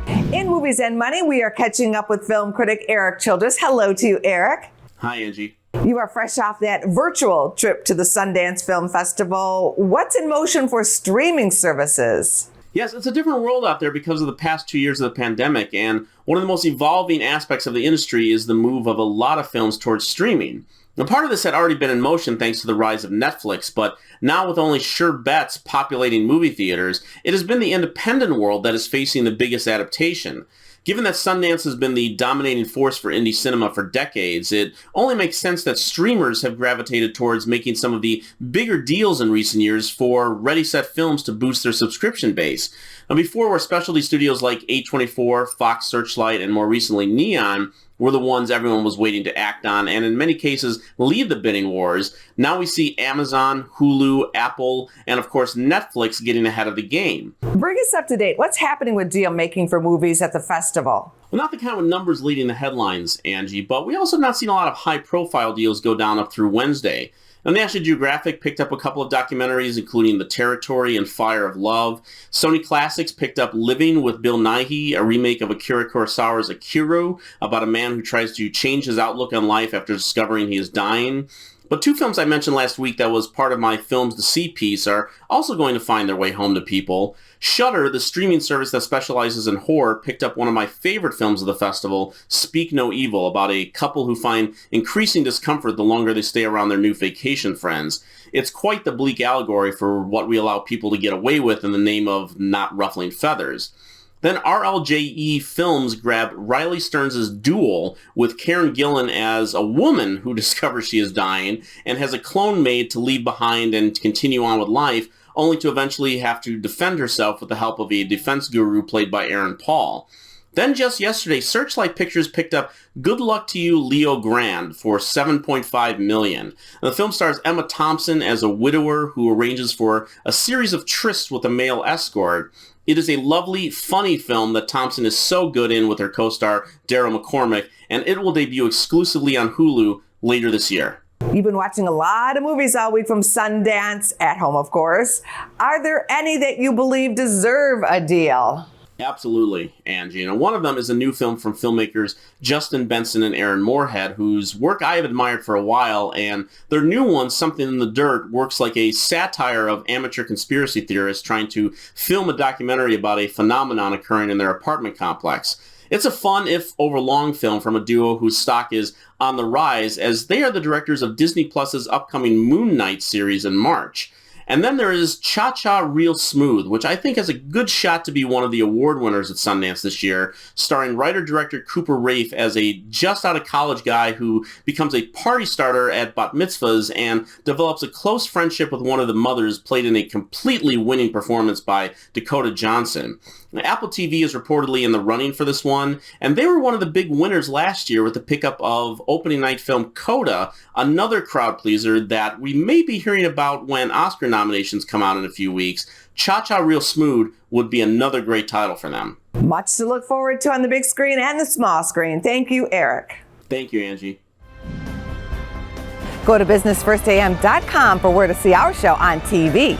In Movies and Money, we are catching up with film critic Erik Childress. Hello to you, Erik. Hi, Angie. You are fresh off that virtual trip to the Sundance Film Festival. What's in motion for streaming services? Yes, it's a different world out there because of the past 2 years of the pandemic, and one of the most evolving aspects of the industry is the move of a lot of films towards streaming. Now, part of this had already been in motion thanks to the rise of Netflix, but now with only sure bets populating movie theaters, it has been the independent world that is facing the biggest adaptation. Given that Sundance has been the dominating force for indie cinema for decades, it only makes sense that streamers have gravitated towards making some of the bigger deals in recent years for ready-set films to boost their subscription base. Now, before where specialty studios like A24, Fox Searchlight, and more recently Neon were the ones everyone was waiting to act on, and in many cases lead the bidding wars, now we see Amazon, Hulu, Apple, and of course Netflix getting ahead of the game. Bring us up to date. What's happening with deal making for movies at the festival? Well, not the kind of numbers leading the headlines, Angie, but we also have not seen a lot of high-profile deals go down up through Wednesday. Now, National Geographic picked up a couple of documentaries, including The Territory and Fire of Love. Sony Classics picked up Living with Bill Nighy, a remake of Akira Kurosawa's Akira, about a man who tries to change his outlook on life after discovering he is dying. But two films I mentioned last week that was part of my Films to See piece are also going to find their way home to people. Shudder, the streaming service that specializes in horror, picked up one of my favorite films of the festival, Speak No Evil, about a couple who find increasing discomfort the longer they stay around their new vacation friends. It's quite the bleak allegory for what we allow people to get away with in the name of not ruffling feathers. Then RLJE Films grabbed Riley Stearns' Duel with Karen Gillan as a woman who discovers she is dying and has a clone made to leave behind and continue on with life, only to eventually have to defend herself with the help of a defense guru played by Aaron Paul. Then just yesterday, Searchlight Pictures picked up Good Luck to You, Leo Grand for $7.5 million. The film stars Emma Thompson as a widower who arranges for a series of trysts with a male escort. It is a lovely, funny film that Thompson is so good in with her co-star Daryl McCormick, and it will debut exclusively on Hulu later this year. You've been watching a lot of movies all week from Sundance, at home of course. Are there any that you believe deserve a deal? Absolutely, Angie. And one of them is a new film from filmmakers Justin Benson and Aaron Moorhead, whose work I have admired for a while, and their new one, Something in the Dirt, works like a satire of amateur conspiracy theorists trying to film a documentary about a phenomenon occurring in their apartment complex. It's a fun, if overlong, film from a duo whose stock is on the rise, as they are the directors of Disney Plus's upcoming Moon Knight series in March. And then there is Cha-Cha Real Smooth, which I think has a good shot to be one of the award winners at Sundance this year, starring writer-director Cooper Raiff as a just-out-of-college guy who becomes a party starter at bat mitzvahs and develops a close friendship with one of the mothers, played in a completely winning performance by Dakota Johnson. Now, Apple TV is reportedly in the running for this one, and they were one of the big winners last year with the pickup of opening night film Coda, another crowd pleaser that we may be hearing about when Oscar nominations come out in a few weeks. Cha-Cha Real Smooth would be another great title for them. Much to look forward to on the big screen and the small screen. Thank you, Erik. Thank you, Angie. Go to businessfirstam.com for where to see our show on TV.